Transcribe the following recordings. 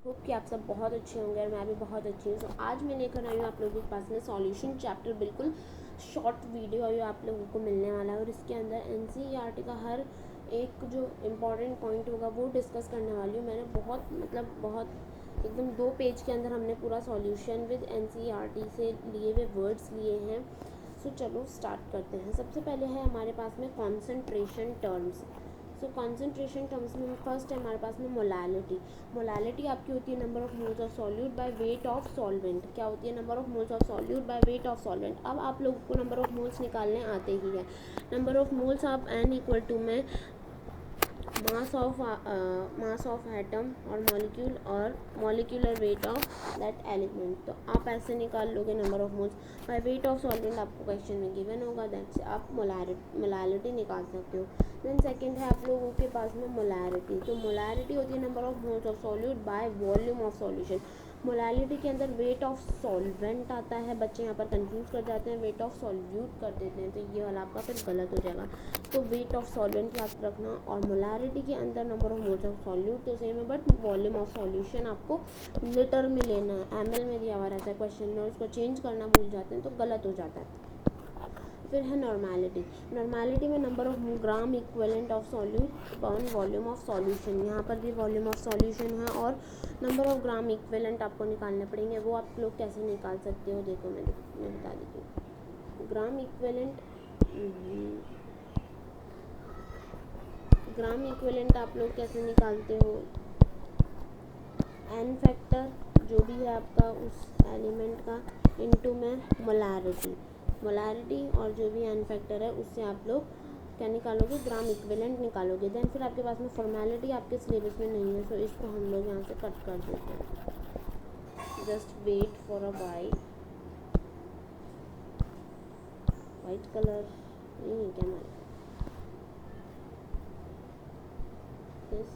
Hope कि आप सब बहुत अच्छे होंगे और मैं भी बहुत अच्छी हूँ। तो आज मैं लेकर आई हूँ आप लोगों के पास में सॉल्यूशन चैप्टर, बिल्कुल शॉर्ट वीडियो है आप लोगों को मिलने वाला है और इसके अंदर एनसीईआरटी का हर एक जो इम्पॉर्टेंट पॉइंट होगा वो डिस्कस करने वाली हूँ। मैंने बहुत एकदम 2 पेज के अंदर हमने पूरा सॉल्यूशन विद एनसीईआरटी से लिए हुए वर्ड्स लिए हैं। सो चलो स्टार्ट करते हैं। सबसे पहले है हमारे पास में कॉन्सेंट्रेशन टर्म्स। सो कॉन्सेंट्रेशन टर्म्स में फर्स्ट है हमारे पास में मोलालिटी। मोलालिटी आपकी होती है number of moles of solute bye weight of solvent. क्या होती है? Number of moles of solute bye weight of solvent. अब आप लोगों को नंबर ऑफ मोल्स निकालने आते ही है। Number of moles of N equal to में मास ऑफ एटम और मॉलिक्यूल और molecular weight of that element. तो आप ऐसे निकाल लोगे number of moles by weight of solvent, आपको क्वेश्चन में गिवन होगा, दैट से आप मोलारिटी निकाल सकते हो। देन सेकंड है आप लोगों के पास में मोलारिटी। तो मोलारिटी होती है number of moles of solute by volume of solution. Molality के अंदर वेट ऑफ सॉल्वेंट आता है, बच्चे यहाँ पर कंफ्यूज कर जाते हैं, वेट ऑफ सॉल्यूट कर देते हैं, तो ये वाला आपका फिर गलत हो जाएगा। तो वेट ऑफ सॉल्वेंट याद रखना। और मोलारिटी के अंदर number of moles of solute तो सेम है, बट वॉल्यूम ऑफ सॉल्यूशन आपको लीटर में लेना है, एमएल में दिया हुआ रहता है क्वेश्चन में, उसको चेंज करना भूल जाते हैं तो गलत हो जाता है। फिर है नॉर्मेलिटी। नॉर्मेलिटी में number of gram equivalent of solute upon volume of solution. यहाँ पर भी वॉल्यूम ऑफ सॉल्यूशन है और नंबर ऑफ ग्राम इक्विवेलेंट आपको निकालने पड़ेंगे। वो आप लोग कैसे निकाल सकते हो, देखो मैं बता देती हूँ। ग्राम इक्विवेलेंट आप लोग कैसे निकालते हो? एन फैक्टर जो भी है आपका उस एलिमेंट का इनटू में मोलारिटी और जो भी एन फैक्टर है उससे आप लोग क्या निकालोगे? ग्राम इक्विवेलेंट निकालोगे। देन फिर आपके पास में फॉर्मेलिटी आपके सिलेबस में नहीं है, तो इसको हम लोग यहाँ से कट कर देते हैं। Just wait for a white colour नहीं है क्या हमारे पास?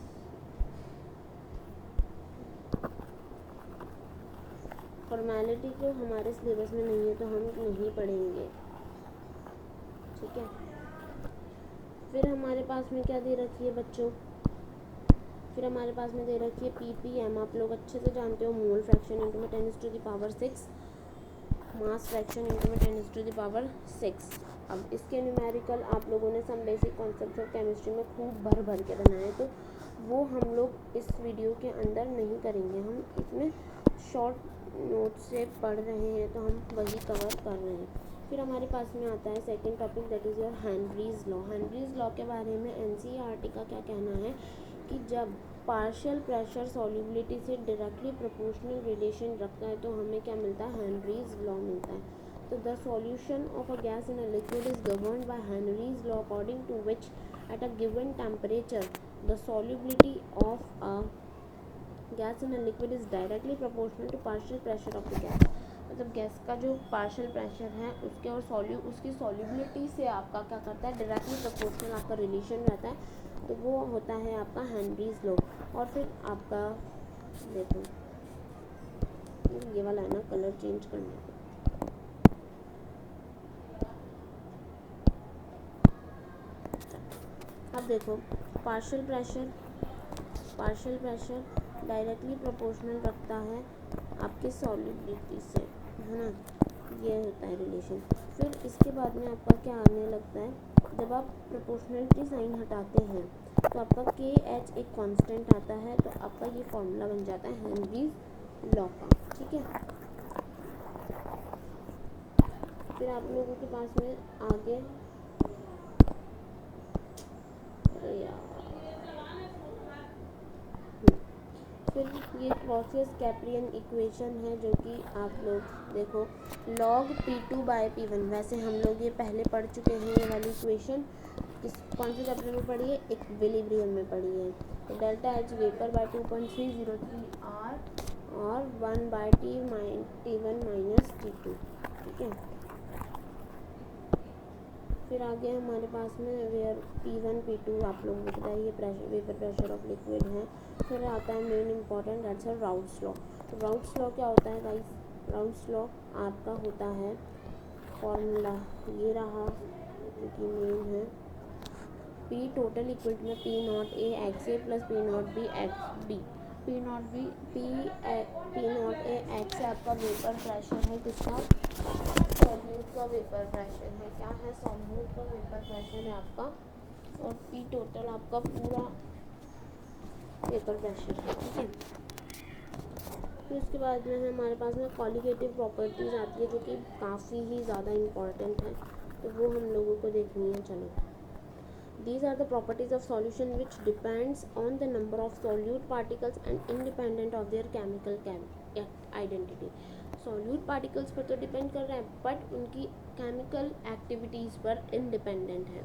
फॉर्मेलिटी को हमारे सिलेबस में नहीं है तो हम नहीं पढ़ेंगे, ठीक है। फिर हमारे पास में क्या दे रखी है बच्चों? फिर हमारे पास में दे रखी है ppm। आप लोग अच्छे से जानते हो, मोल फ्रैक्शन इंटू में 10⁻⁶, मास फ्रैक्शन इंटू में 10⁻⁶। अब इसके न्यूमेरिकल आप लोगों ने some basic concept of chemistry में खूब भर के बनाए, तो वो हम लोग इस वीडियो के अंदर नहीं करेंगे। हम इसमें शॉर्ट नोट से पढ़ रहे हैं तो हम वही कवर कर रहे हैं। फिर हमारे पास में आता है second topic, that is your Henry's law. Henry's law के बारे में एनसीईआरटी का क्या कहना है कि जब पार्शियल प्रेशर सॉल्युबिलिटी से डायरेक्टली प्रोपोर्शनल रिलेशन रखता है तो हमें क्या मिलता है? हेनरीज लॉ मिलता है। तो the solution of a gas in a liquid is governed by Henry's law, according to which at a given temperature the solubility of a gas in a liquid is directly proportional to partial pressure of the gas. मतलब gas का जो partial pressure है उसके और उसकी solubility से आपका क्या करता है? डायरेक्टली प्रोपोर्शनल आपका रिलेशन रहता है, तो वो होता है आपका हेनरीज लॉ। और फिर आपका देखो ये वाला है ना, कलर चेंज करने को। अब देखो पार्शियल प्रेशर डायरेक्टली प्रोपोर्शनल रखता है आपके सॉल्युबिलिटी से, है ना, ये होता है रिलेशन। फिर इसके बाद में आपका क्या आने लगता है? जब आप प्रोपोर्शनलिटी साइन हटाते हैं तो आपका KH एक कांस्टेंट आता है, तो आपका ये फॉर्मूला बन जाता है हेनरीज लॉ का, ठीक है। फिर आप लोगों के पास में आगे फिर ये क्लॉसियस-कैप्रियन इक्वेशन है, जो कि आप लोग देखो log P2/P1। वैसे हम लोग ये पहले पढ़ चुके हैं, ये वाली इक्वेशन कौन से चैप्टर में पढ़ी है? इक्विलिब्रियम में पढ़ी है। तो delta H vapour by 2.303 R और 1/T1 माइनस T2, ठीक है। फिर आगे हमारे पास में वेयर P1 P2 आप लोगों को पता है, ये pressure vapour pressure of liquid है। फिर आता है main important, that's a routes law. तो राउट्स लॉ क्या होता है गाइस? राउट्स लॉ आपका होता है फॉर्मूला ये रहा, जो कि मेन है, P टोटल इक्वल टू में P0A XA plus P0B XB। P naught ए एक्स आपका वेपर प्रेशर है, किसका? सॉल्यूट का वेपर प्रेशर है। क्या है? सॉल्यूट का वेपर प्रेशर है आपका, और पी टोटल आपका पूरा वेपर प्रेशर है, ठीक है। फिर उसके बाद में हमारे पास में कॉलिगेटिव प्रॉपर्टीज़ आती है, जो कि काफ़ी ही ज़्यादा इम्पॉर्टेंट है, तो वो हम लोगों को देखनी है। चलो, these are the properties of solution which depends on the number of solute particles and independent of their chemical identity। solute particles पर तो डिपेंड कर रहा है, बट उनकी केमिकल एक्टिविटीज़ पर इंडिपेंडेंट है।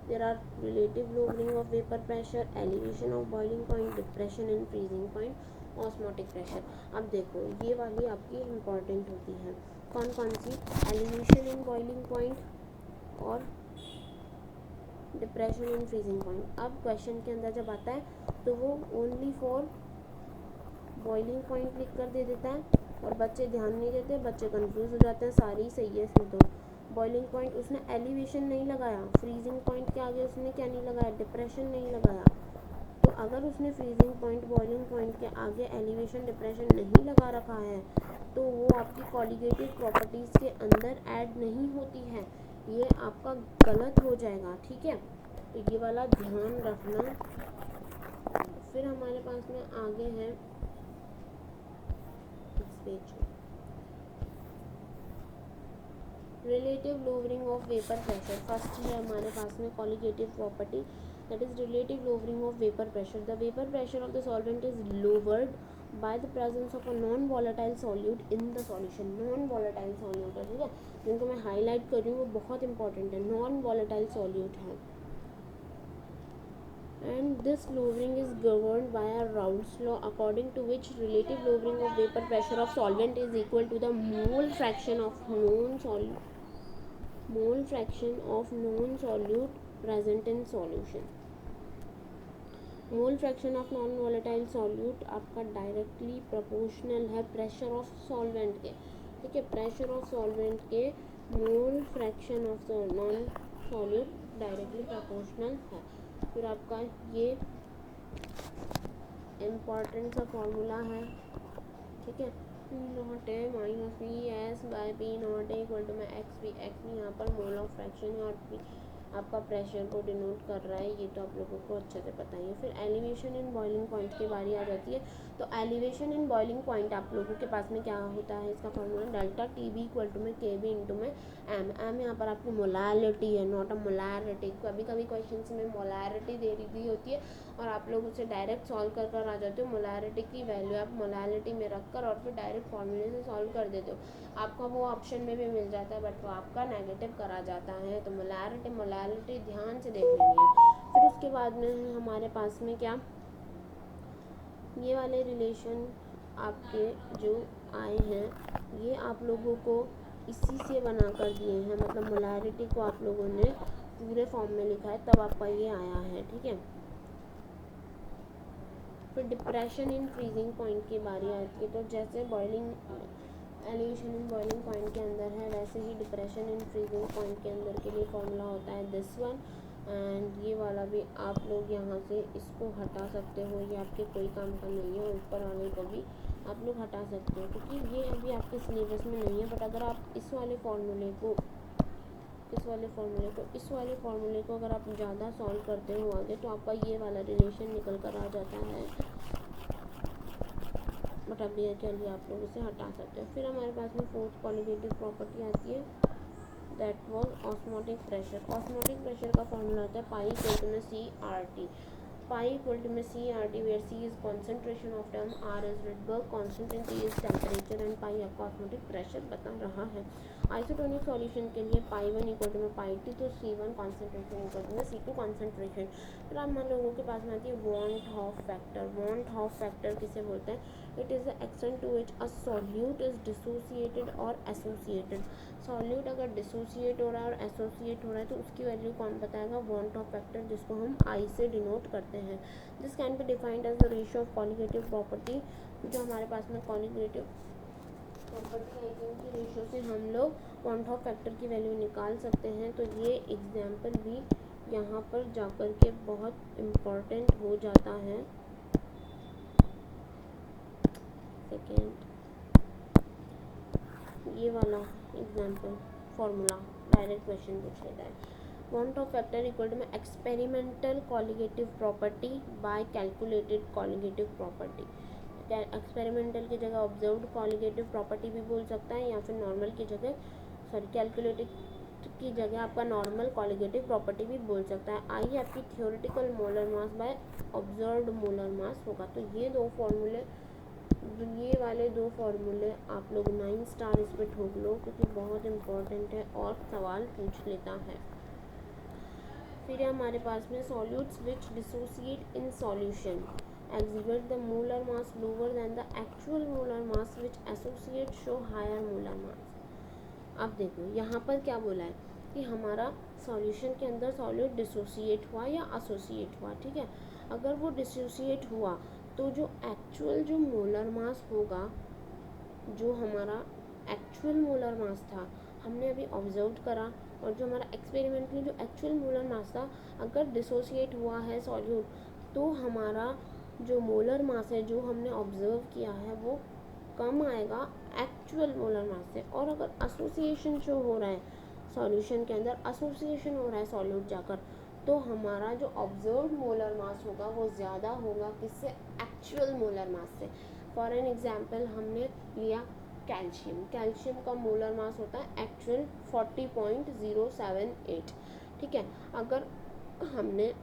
there are relative lowering of vapor pressure, elevation of boiling point, depression and freezing point, osmotic pressure. अब देखो, ये वाली आपकी इम्पॉर्टेंट होती है। कौन कौन सी? एलिवेशन इन बॉइलिंग पॉइंट और डिप्रेशन इन फ्रीजिंग पॉइंट। अब क्वेश्चन के अंदर जब आता है तो वो ओनली फॉर बॉइलिंग पॉइंट लिख कर दे देता है, और बच्चे ध्यान नहीं देते, बच्चे कंफ्यूज हो जाते हैं। सारी सही है इसमें तो। बॉइलिंग पॉइंट उसने एलिवेशन नहीं लगाया, फ्रीजिंग पॉइंट के आगे उसने क्या नहीं लगाया? डिप्रेशन नहीं लगाया। तो अगर उसने फ्रीजिंग पॉइंट बॉइलिंग पॉइंट के आगे एलिवेशन डिप्रेशन नहीं लगा रखा है, तो वो आपकी कॉलिगेटिव प्रॉपर्टीज़ के अंदर ऐड नहीं होती है, ये आपका गलत हो जाएगा, ठीक है। तो ये वाला ध्यान रखना। फिर हमारे पास में आगे है इस पेज में relative lowering of vapour pressure. First है हमारे पास में colligative property, that is relative lowering of vapor pressure। The vapor pressure of the solvent is lowered by the presence of a non-volatile solute in the solution। non-volatile solute है, ठीक है, जिनको मैं highlight कर रही हूँ वो बहुत इंपॉर्टेंट है। non-volatile solute है, and this lowering is governed by a Raoult's law, according to which relative lowering of vapor pressure of solvent is equal to the mole fraction of non solute present in solution। Mole fraction of non volatile solute आपका directly proportional है pressure of solvent के, ठीक है। Pressure of solvent के mole fraction of non solute directly proportional है। फिर आपका ये इम्पॉर्टेंट सा फॉर्मूला है, ठीक है। P naught A minus P S by P naught A equal to में एक्स भी यहाँ पर मोल ऑफ फ्रैक्शन है, और पी आपका प्रेशर को डिनोट कर रहा है, ये तो आप लोगों को अच्छे से पता ही है। फिर एलिवेशन इन बॉइलिंग पॉइंट की बारी आ जाती है। तो एलिवेशन इन बॉइलिंग पॉइंट आप लोगों के पास में क्या होता है? इसका formula delta T B equal to में के बी इंटू में एम। एम यहाँ पर आपकी मोलैरिटी है, नॉट अ मोलैरिटी। कभी कभी क्वेश्चन में मोलैरिटी दे दी होती है और आप लोग उसे डायरेक्ट सॉल्व कर आ जाते हो। मोलैरिटी की वैल्यू आप मोलैरिटी में रख कर और फिर डायरेक्ट फॉर्मूले से सॉल्व कर देते हो। आपका वो ऑप्शन में भी मिल जाता है, बट वो आपका नेगेटिव करा जाता है। तो मोलैरिटी ध्यान से देख लेनी है। फिर उसके बाद में हमारे पास में क्या, ये वाले रिलेशन आपके जो आए हैं ये आप लोगों को इसी से बना कर दिए हैं, मतलब मोलैरिटी को आप लोगों ने पूरे फॉर्म में लिखा है, तब आपका ये आया है, ठीक है। फिर डिप्रेशन इन फ्रीजिंग पॉइंट की बारी आती है। तो जैसे boiling elevation in boiling point के अंदर है, वैसे ही डिप्रेशन इन फ्रीजिंग पॉइंट के अंदर के लिए फॉर्मूला होता है दिस वन। एंड ये वाला भी आप लोग यहाँ से इसको हटा सकते हो, ये आपके कोई काम का नहीं है। ऊपर वाले को भी आप लोग हटा सकते हो, क्योंकि ये अभी आपके सिलेबस में नहीं है। बट अगर आप इस वाले फॉर्मूले को अगर आप ज़्यादा सॉल्व करते हो आगे, तो आपका ये वाला रिलेशन निकल कर आ जाता है। बट अभी चलिए आप लोग इसे हटा सकते हो। फिर हमारे पास में फोर्थ कॉलिगेटिव प्रॉपर्टी आती है, that was osmotic pressure. Osmotic pressure का फॉर्मूला होता है पाई इक्वल टू में C R T. Pi equal to में C R T, where C is concentration of term, R is Rydberg constant and T is temperature, and pi आपका osmotic pressure बता रहा है। Isotonic solution के लिए पाई one equal to में pi T, तो सी one concentration equal to में सी to concentration. फिर हम लोगों के पास में आती है van't Hoff factor. Van't Hoff factor किसे बोलते हैं? It is the extent to which a solute is dissociated और एसोसिएटेड। सॉल्यूट अगर डिसोसिएट हो रहा है और एसोसिएट हो रहा है तो उसकी वैल्यू कौन बताएगा? वॉन्ट ऑफ फैक्टर, जिसको हम आई से डिनोट करते हैं। This can be defined as the ratio of colligative property. जो हमारे पास में कॉलिगेटिव प्रॉपर्टी है, इनकी रेशियो से हम लोग वॉन्ट ऑफ फैक्टर की वैल्यू निकाल सकते हैं। तो ये एग्जाम्पल भी यहाँ पर जाकर के बहुत इम्पॉर्टेंट हो जाता है। सेकेंड, ये वाला एग्जाम्पल फॉर्मूला डायरेक्ट क्वेश्चन पूछ लेता है। want of factor equal to में experimental colligative property by calculated colligative property. Experimental की जगह ऑब्जर्व्ड कॉलिगेटिव प्रॉपर्टी भी बोल सकता है, या फिर नॉर्मल की जगह कैलकुलेटेड की जगह आपका नॉर्मल कॉलिगेटिव प्रॉपर्टी भी बोल सकता है। आई आपकी theoretical molar mass by observed molar mass होगा। तो ये वाले दो फॉर्मूले आप लोग 9 स्टार इस पर ठोक लो, क्योंकि बहुत इंपॉर्टेंट है और सवाल पूछ लेता है। फिर हमारे पास में solutes which dissociate in solution exhibit the molar mass lower than the actual molar mass which associate show higher molar mass। अब देखो यहाँ पर क्या बोला है कि हमारा सॉल्यूशन के अंदर सॉल्यूट डिसोसिएट हुआ या एसोसिएट हुआ, ठीक है। अगर वो डिसोसिएट हुआ तो जो एक्चुअल जो मोलर मास होगा, जो हमारा एक्चुअल मोलर मास था हमने अभी ऑब्जर्व करा, और जो हमारा एक्सपेरिमेंट में जो एक्चुअल मोलर मास था अगर डिसोसिएट हुआ है सॉल्यूट, तो हमारा जो मोलर मास है जो हमने ऑब्जर्व किया है वो कम आएगा एक्चुअल मोलर मास से। और अगर एसोसिएशन शो हो रहा है सॉल्यूशन के अंदर, एसोसिएशन हो रहा है सॉल्यूट जाकर, तो हमारा जो ऑब्जर्व्ड मोलर मास होगा वो ज़्यादा होगा किससे, एक्चुअल मोलर मास से। फॉर एन एग्जांपल हमने लिया कैल्शियम का मोलर मास होता है एक्चुअल 40.078, ठीक है। अगर हमने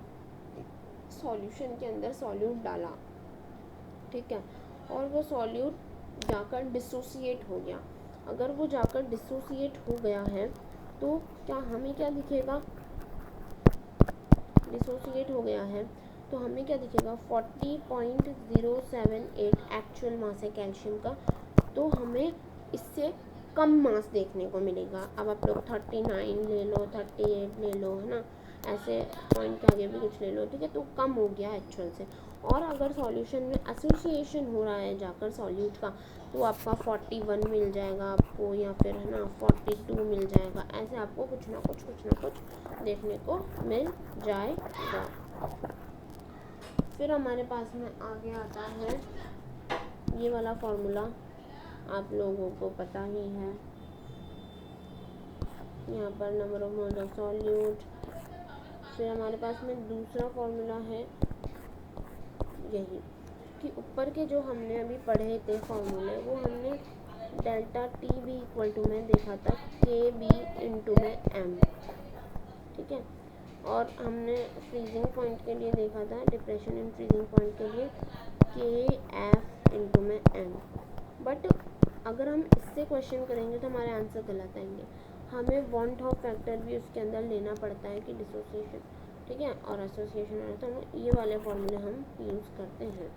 सॉल्यूशन के अंदर सॉल्यूट डाला, ठीक है, और वो सॉल्यूट जाकर डिसोसिएट हो गया, अगर वो जाकर डिसोसिएट हो गया है तो क्या हमें क्या दिखेगा, डिसोसिएट हो गया है तो हमें क्या दिखेगा 40.078 एक्चुअल मास है कैल्शियम का, तो हमें इससे कम मास देखने को मिलेगा। अब आप लोग 39 ले लो, 38 ले लो, है ना, ऐसे पॉइंट के आगे भी कुछ ले लो, ठीक है, तो कम हो गया एक्चुअल से। और अगर सॉल्यूशन में एसोसिएशन हो रहा है जाकर सॉल्यूट का, तो आपका 41 मिल जाएगा आपको, या फिर है ना 42 मिल जाएगा, ऐसे आपको कुछ ना कुछ देखने को मिल जाएगा। फिर हमारे पास में आगे आता है ये वाला फॉर्मूला, आप लोगों को पता ही है, यहाँ पर number of moles of solute. फिर हमारे पास में दूसरा फॉर्मूला है यही कि ऊपर के जो हमने अभी पढ़े थे फॉर्मूले, वो हमने delta T B equal to में देखा था के बी इंटू में एम, ठीक है। और हमने फ्रीजिंग पॉइंट के लिए देखा था, डिप्रेशन इन फ्रीजिंग पॉइंट के लिए के एफ इंटू में एम। बट अगर हम इससे क्वेश्चन करेंगे तो हमारे आंसर गलत आएंगे। हमें वांट ऑफ फैक्टर भी उसके अंदर लेना पड़ता है कि डिसोसिएशन, ठीक है, और एसोसिएशन है, तो हम ये वाले फॉर्मूले हम यूज़ करते हैं।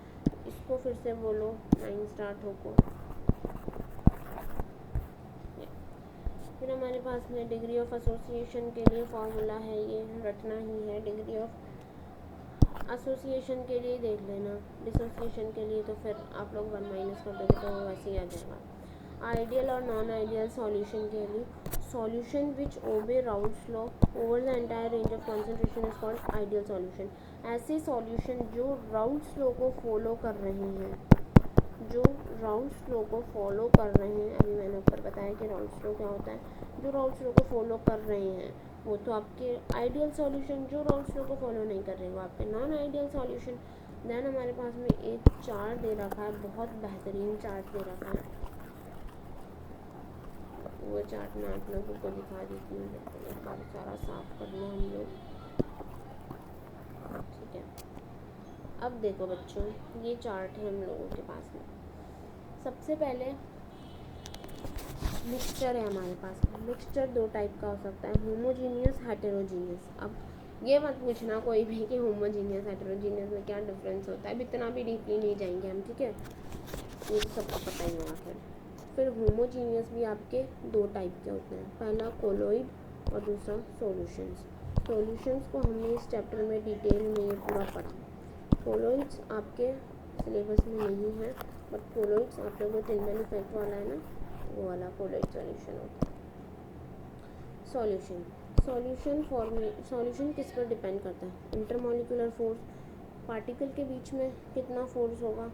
इसको फिर से बोलो 9 स्टार ठोको। फिर हमारे पास में डिग्री ऑफ एसोसिएशन के लिए फॉर्मूला है, ये रटना ही है। डिग्री ऑफ एसोसिएशन के लिए देख लेना, डिसोसिएशन के लिए तो फिर आप लोग 1 माइनस कर दोगे तो वैसे ही आ जाएगा। आइडियल और नॉन आइडियल सॉल्यूशन के लिए, solution which obeys Raoult's law over the entire range of concentration is called ideal solution. ऐसे सॉल्यूशन जो राउल्ट्स लॉ को फॉलो कर रहे हैं, जो राउल्ट्स लॉ को फॉलो कर रहे हैं, अभी मैंने ऊपर बताया कि राउल्ट्स लॉ क्या होता है, जो राउल्ट्स लॉ को फॉलो कर रहे हैं वो तो आपके आइडियल सॉल्यूशन, जो राउल्ट्स लॉ को फॉलो नहीं कर रहे वो आपके नॉन आइडियल सॉल्यूशन। देन हमारे पास में एक चार्ट दे रखा है, बहुत बेहतरीन चार्ट दे रखा है, वो चार्ट मैं आप लोगों को दिखा देती हूँ। एक बार सारा साफ कर लो हम लोग, ठीक है। अब देखो बच्चों, ये चार्ट है हम लोगों के पास में। सबसे पहले मिक्सचर है हमारे पास में। मिक्सचर दो टाइप का हो सकता है, होमोजीनियस, हेटेरोजीनियस। अब ये मत पूछना कोई भी कि होमोजीनियस हेटेरोजीनियस में क्या डिफरेंस होता है, इतना भी डीपली नहीं जाएंगे हम, ठीक है, ये सबको पता ही होगा। फिर होमोजीनियस भी आपके दो टाइप के होते हैं, पहला कोलोइड और दूसरा सॉल्यूशंस। सॉल्यूशंस को हमने इस चैप्टर में डिटेल में ये पूरा पढ़ा। कोलोइड्स आपके सिलेबस में नहीं है, बट कोलोइड्स आप लोगों को टिंडल इफेक्ट वाला है ना, वो वाला कोलोइड सॉल्यूशन होता है। सॉल्यूशन किस पर डिपेंड करता है, इंटरमॉलिक्यूलर फोर्स, पार्टिकल के बीच में कितना फोर्स होगा,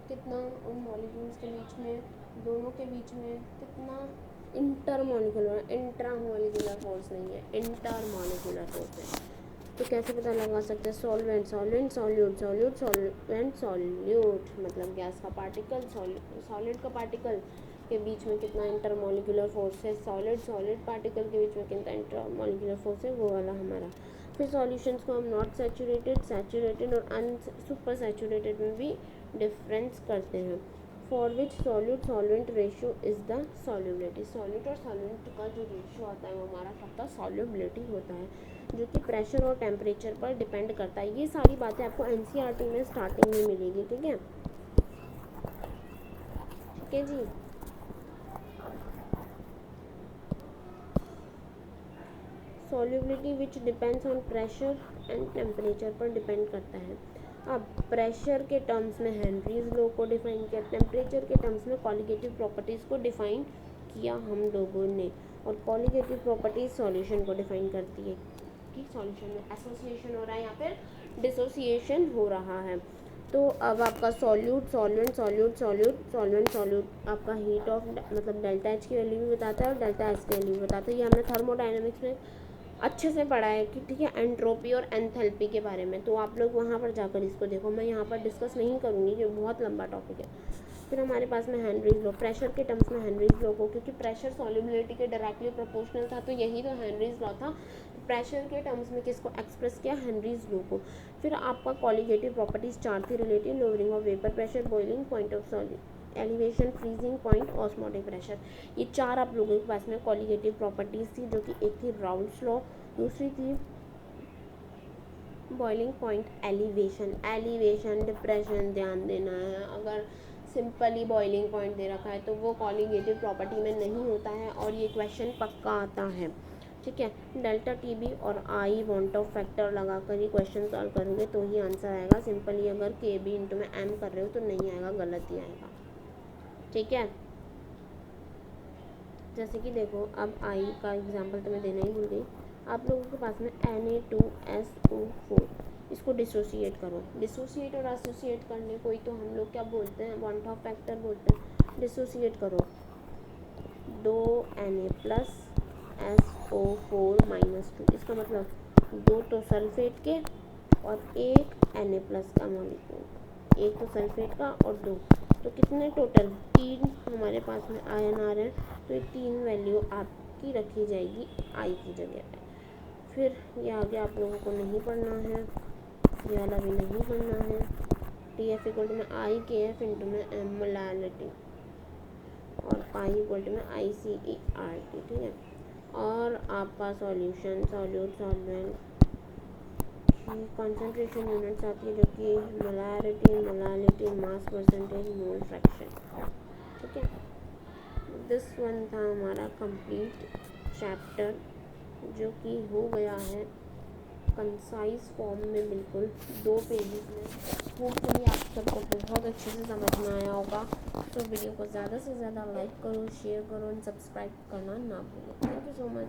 कितना उन मॉलिक्यूल्स के बीच में, दोनों के बीच में कितना inter molecular, intra molecular force नहीं है, इंटर मॉलिक्यूलर फोर्स है। तो कैसे पता लगा सकते हैं? Solvent solvent solute solute solvent solute, मतलब गैस का पार्टिकल सॉलिड का पार्टिकल के बीच में कितना इंटर मॉलिक्यूलर फोर्स है, सॉलिड सॉलिड पार्टिकल के बीच में कितना इंटर मॉलिक्यूलर फोर्स है, वो वाला हमारा। फिर सॉल्यूशंस को हम नॉट सैचुरेटेड, सैचुरेटेड और सुपर सैचुरेटेड में भी डिफरेंस करते हैं। For which solute solvent ratio is the solubility. Solute और सॉल्वेंट का जो रेशियो आता है वो हमारा सबका सॉल्युबिलिटी होता है, जो कि प्रेशर और टेम्परेचर पर डिपेंड करता है। ये सारी बातें आपको एनसीईआरटी में स्टार्टिंग में मिलेगी, ठीक है? ठीक है जी। Solubility which depends on pressure and temperature पर डिपेंड करता है। अब प्रेशर के टर्म्स में हेनरीज लॉ को डिफाइन किया, टेम्परेचर के टर्म्स में कॉलिगेटिव प्रॉपर्टीज़ को डिफाइन किया हम लोगों ने, और कॉलिगेटिव प्रॉपर्टीज सॉल्यूशन को डिफाइन करती है कि सॉल्यूशन में एसोसिएशन हो रहा है या फिर डिसोसिएशन हो रहा है। तो अब आपका solute solvent solute solute solvent solute आपका हीट ऑफ मतलब डेल्टा एच की वैल्यू भी बताता है और डेल्टा एस की वैल्यू भी बताता है। ये हमने थर्मोडाइनमिक्स में अच्छे से पढ़ा है कि ठीक है, एंट्रोपी और एंथैल्पी के बारे में, तो आप लोग वहाँ पर जाकर इसको देखो, मैं यहाँ पर डिस्कस नहीं करूँगी क्योंकि बहुत लंबा टॉपिक है। फिर हमारे पास में हेनरीज लॉ, प्रेशर के टर्म्स में हेनरीज लॉ को, क्योंकि प्रेशर सॉल्युबिलिटी के डायरेक्टली प्रोपोर्शनल था, तो यही तो हेनरीज लॉ था। प्रेशर के टर्म्स में किसको एक्सप्रेस किया? हेनरीज लॉ को। फिर आपका कॉलिगेटिव प्रॉपर्टीज 4 थी relative, lowering of vapour pressure, boiling point of elevation, freezing point, osmotic pressure. ये 4 आप लोगों के पास में कॉलिगेटिव प्रॉपर्टीज थी, जो कि एक थी राउल्ट्स लॉ, दूसरी थी boiling point elevation. Elevation depression ध्यान देना है, अगर सिंपली बॉइलिंग पॉइंट दे रखा है तो वो कॉलिगेटिव प्रॉपर्टी में नहीं होता है, और ये क्वेश्चन पक्का आता है, ठीक है? डेल्टा टीबी और आई वॉन्ट ऑफ फैक्टर लगा कर ही क्वेश्चन सॉल्व करोगे तो ही आंसर आएगा। सिंपली अगर के बी इंटू में एम कर रहे हो तो नहीं आएगा, गलत ही आएगा, ठीक है? जैसे कि देखो, अब आई का एग्जांपल तो मैं देना ही भूल गई। आप लोगों के पास में Na2SO4, इसको डिसोसिएट करो। डिसोसिएट और एसोसिएट करने को ही तो हम लोग क्या बोलते हैं? वॉन्ट ऑफ फैक्टर बोलते हैं। डिसोसिएट करो, 2Na+SO4-2, इसका मतलब 2 तो सल्फेट के और 1 Na+ का मॉलिक्यूल, 1 तो सल्फेट का और 2, तो कितने टोटल? 3 हमारे पास में आयन आ रहे हैं, तो ये 3 वैल्यू आपकी रखी जाएगी आई की जगह पे। फिर ये आगे आप लोगों को नहीं पढ़ना है, ये वाला भी नहीं पढ़ना है। TF इक्वल टू में IKF इंटू में M मोलैलिटी, और पाई इक्वल टू में ICERT, ठीक है? और आपका सॉल्यूशन सॉल्यूट सॉल्वेंट की कॉन्सेंट्रेशन यूनिट्स आती है, जो कि molality, mass percentage, mole fraction, ठीक है? दिस वन था हमारा कंप्लीट चैप्टर, जो कि हो गया है कंसाइज फॉर्म में, बिल्कुल 2 पेजेस में। होपफुली आप सबको बहुत अच्छे से समझ में आया होगा। तो वीडियो को ज़्यादा से ज़्यादा लाइक करो, शेयर करो और सब्सक्राइब करना ना भूलो। Thank you so much.